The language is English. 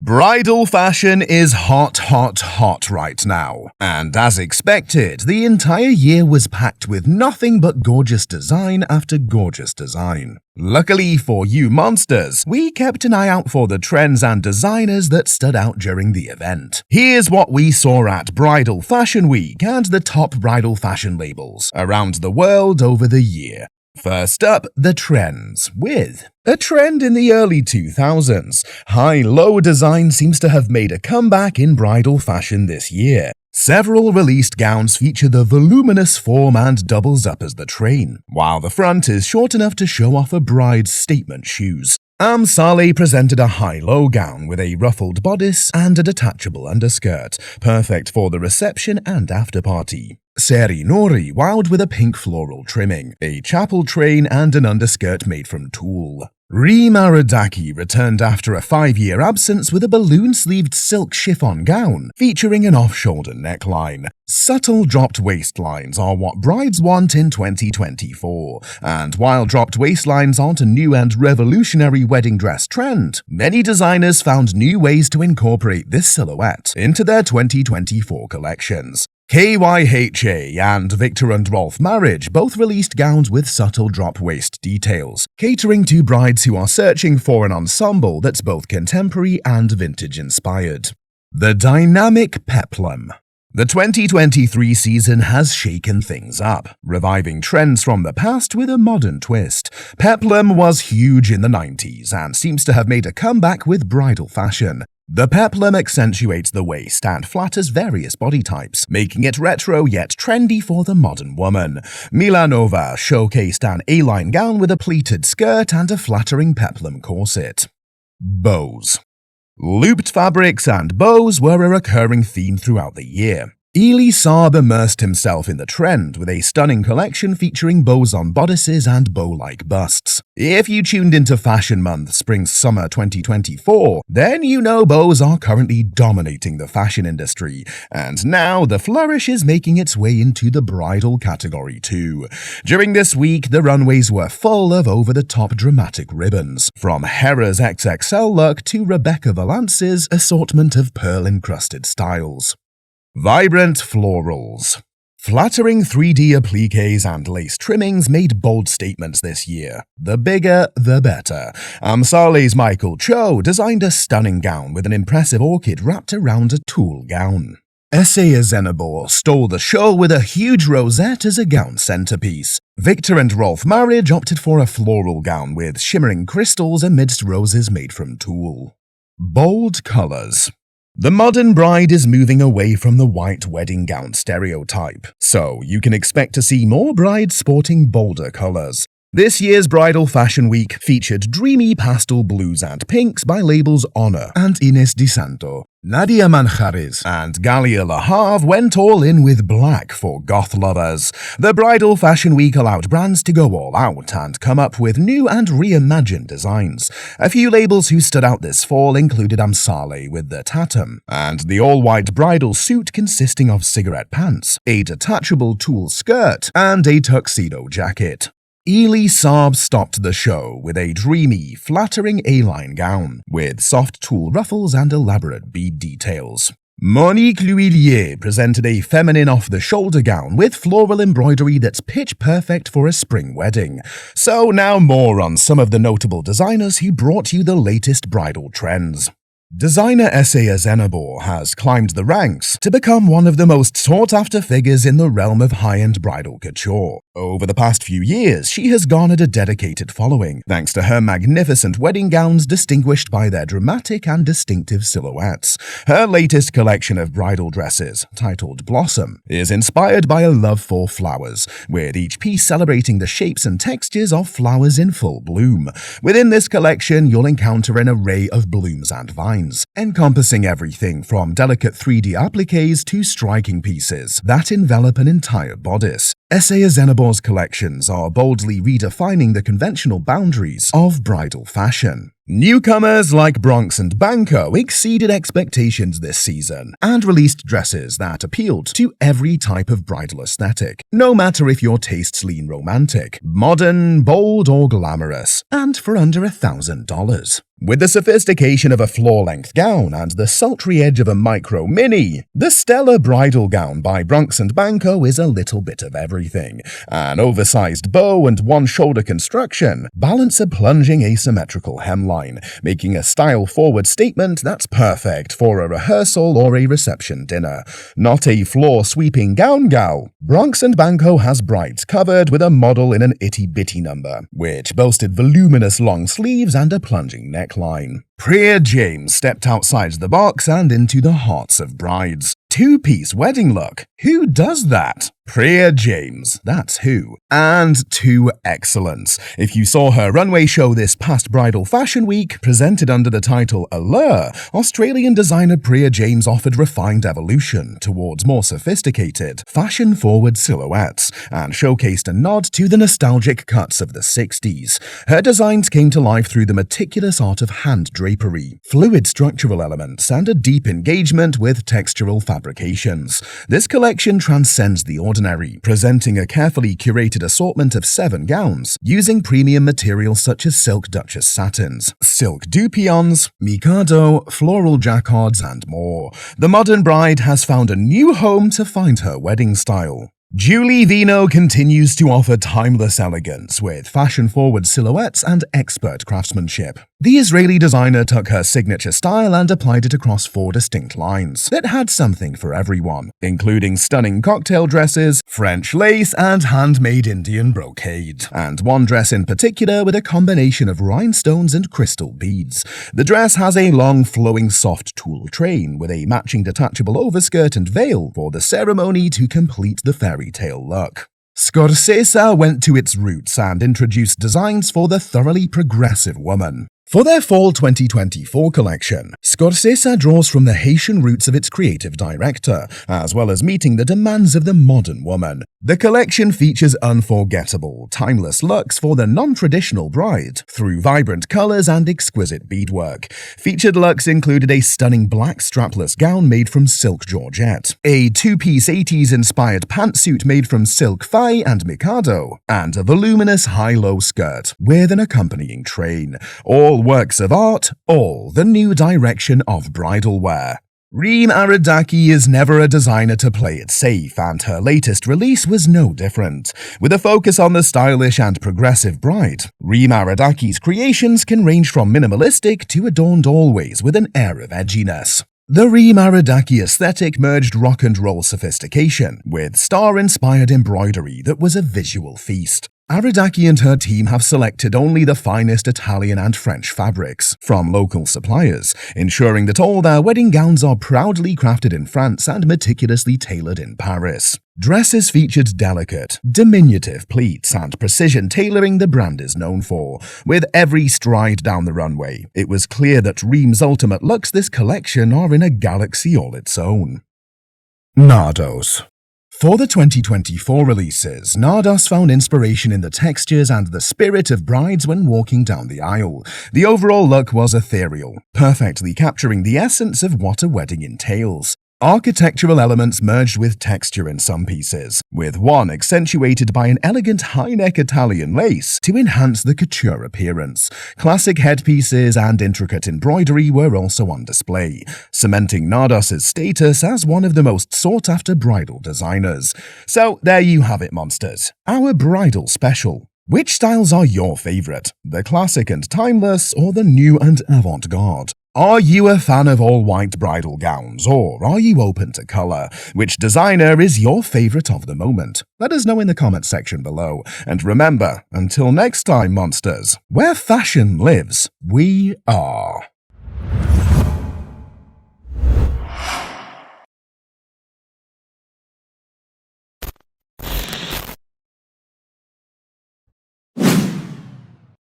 Bridal fashion is hot right now, and as expected, the entire year was packed with nothing but gorgeous design after gorgeous design. Luckily for you monsters, we kept an eye out for the trends and designers that stood out during the event. Here's what we saw at Bridal Fashion Week and the top bridal fashion labels around the world over the year. First up, the trends, with a trend in the early 2000s. High-low design seems to have made a comeback in bridal fashion this year. Several released gowns feature the voluminous form and doubles up as the train, while the front is short enough to show off a bride's statement shoes. Saleh presented a high-low gown with a ruffled bodice and a detachable underskirt, perfect for the reception and after-party. Seri Nori wowed with a pink floral trimming, a chapel train and an underskirt made from tulle. Rime Arodaky returned after a 5-year absence with a balloon-sleeved silk chiffon gown featuring an off-shoulder neckline. Subtle dropped waistlines are what brides want in 2024, and while dropped waistlines aren't a new and revolutionary wedding dress trend, many designers found new ways to incorporate this silhouette into their 2024 collections. KYHA and Victor and Rolf Marriage both released gowns with subtle drop waist details, catering to brides who are searching for an ensemble that's both contemporary and vintage-inspired. The dynamic peplum. The 2023 season has shaken things up, reviving trends from the past with a modern twist. Peplum was huge in the 90s and seems to have made a comeback with bridal fashion. The peplum accentuates the waist and flatters various body types, making it retro yet trendy for the modern woman. Milanova showcased an A-line gown with a pleated skirt and a flattering peplum corset. Bows. Looped fabrics and bows were a recurring theme throughout the year. Elie Saab immersed himself in the trend with a stunning collection featuring bows on bodices and bow-like busts. If you tuned into Fashion Month Spring-Summer 2024, then you know bows are currently dominating the fashion industry, and now the flourish is making its way into the bridal category too. During this week, the runways were full of over-the-top dramatic ribbons, from Hera's XXL look to Rebecca Valance's assortment of pearl-encrusted styles. Vibrant florals. Flattering 3D appliques and lace trimmings made bold statements this year. The bigger, the better. Saleh's Michael Cho designed a stunning gown with an impressive orchid wrapped around a tulle gown. Esé Azénabor stole the show with a huge rosette as a gown centerpiece. Victor and Rolf Marriage opted for a floral gown with shimmering crystals amidst roses made from tulle. Bold colors. The modern bride is moving away from the white wedding gown stereotype, so you can expect to see more brides sporting bolder colors. This year's Bridal Fashion Week featured dreamy pastel blues and pinks by labels Honor and Inés Di Santo. Nadia Manjares and Galia Le Havre went all in with black for goth lovers. The Bridal Fashion Week allowed brands to go all out and come up with new and reimagined designs. A few labels who stood out this fall included Saleh with the Tatum, and the all-white bridal suit consisting of cigarette pants, a detachable tulle skirt, and a tuxedo jacket. Elie Saab stopped the show with a dreamy, flattering A-line gown, with soft tulle ruffles and elaborate bead details. Monique L'Huillier presented a feminine off-the-shoulder gown with floral embroidery that's pitch-perfect for a spring wedding. So now more on some of the notable designers who brought you the latest bridal trends. Designer Esé Azénabor has climbed the ranks to become one of the most sought-after figures in the realm of high-end bridal couture. Over the past few years, she has garnered a dedicated following, thanks to her magnificent wedding gowns distinguished by their dramatic and distinctive silhouettes. Her latest collection of bridal dresses, titled Blossom, is inspired by a love for flowers, with each piece celebrating the shapes and textures of flowers in full bloom. Within this collection, you'll encounter an array of blooms and vines, encompassing everything from delicate 3D appliques to striking pieces that envelop an entire bodice. Esé Azénabor's collections are boldly redefining the conventional boundaries of bridal fashion. Newcomers like Bronx and Banko exceeded expectations this season and released dresses that appealed to every type of bridal aesthetic, no matter if your tastes lean romantic, modern, bold, or glamorous, and for under $1,000. With the sophistication of a floor-length gown and the sultry edge of a micro-mini, the stellar bridal gown by Bronx and Banko is a little bit of everything. An oversized bow and one-shoulder construction balance a plunging asymmetrical hemline, making a style-forward statement that's perfect for a rehearsal or a reception dinner. Not a floor-sweeping gown gal, Bronx and Banko has brides covered with a model in an itty-bitty number, which boasted voluminous long sleeves and a plunging neckline. Prea James stepped outside the box and into the hearts of brides. Two-piece wedding look. Who does that? Prea James, that's who. And to excellence. If you saw her runway show this past bridal fashion week, presented under the title Allure, Australian designer Priia James offered refined evolution towards more sophisticated, fashion-forward silhouettes, and showcased a nod to the nostalgic cuts of the 60s. Her designs came to life through the meticulous art of hand drapery, fluid structural elements, and a deep engagement with textural fabrications. This collection transcends the ordinary, presenting a carefully curated assortment of 7 gowns, using premium materials such as silk Duchess satins, silk dupions, mikado, floral jacquards, and more. The modern bride has found a new home to find her wedding style. Vino continues to offer timeless elegance with fashion-forward silhouettes and expert craftsmanship. The Israeli designer took her signature style and applied it across 4 distinct lines that had something for everyone, including stunning cocktail dresses, French lace, and handmade Indian brocade, and one dress in particular with a combination of rhinestones and crystal beads. The dress has a long, flowing, soft tulle train with a matching detachable overskirt and veil for the ceremony to complete the fairy tale look. Scorcesa went to its roots and introduced designs for the thoroughly progressive woman. For their Fall 2024 collection, Scorcesa draws from the Haitian roots of its creative director, as well as meeting the demands of the modern woman. The collection features unforgettable, timeless looks for the non-traditional bride, through vibrant colors and exquisite beadwork. Featured looks included a stunning black strapless gown made from silk georgette, a 2-piece 80s-inspired pantsuit made from silk faille and mikado, and a voluminous high-low skirt with an accompanying train. All works of art, all the new direction of bridal wear. Rime Arodaky is never a designer to play it safe, and her latest release was no different. With a focus on the stylish and progressive bride, Rime Arodaky's creations can range from minimalistic to adorned always with an air of edginess. The Rime Arodaky aesthetic merged rock and roll sophistication with star-inspired embroidery that was a visual feast. Arodaky and her team have selected only the finest Italian and French fabrics from local suppliers, ensuring that all their wedding gowns are proudly crafted in France and meticulously tailored in Paris. Dresses featured delicate, diminutive pleats and precision tailoring the brand is known for. With every stride down the runway, it was clear that Rime's ultimate looks this collection are in a galaxy all its own. Nardos. For the 2024 releases, Nardos found inspiration in the textures and the spirit of brides when walking down the aisle. The overall look was ethereal, perfectly capturing the essence of what a wedding entails. Architectural elements merged with texture in some pieces, with one accentuated by an elegant high-neck Italian lace to enhance the couture appearance. Classic headpieces and intricate embroidery were also on display, cementing Nardos' status as one of the most sought-after bridal designers. So there you have it, monsters, our bridal special. Which styles are your favorite? The classic and timeless, or the new and avant-garde? Are you a fan of all-white bridal gowns, or are you open to color? Which designer is your favorite of the moment? Let us know in the comments section below. And remember, until next time, monsters, where fashion lives, we are.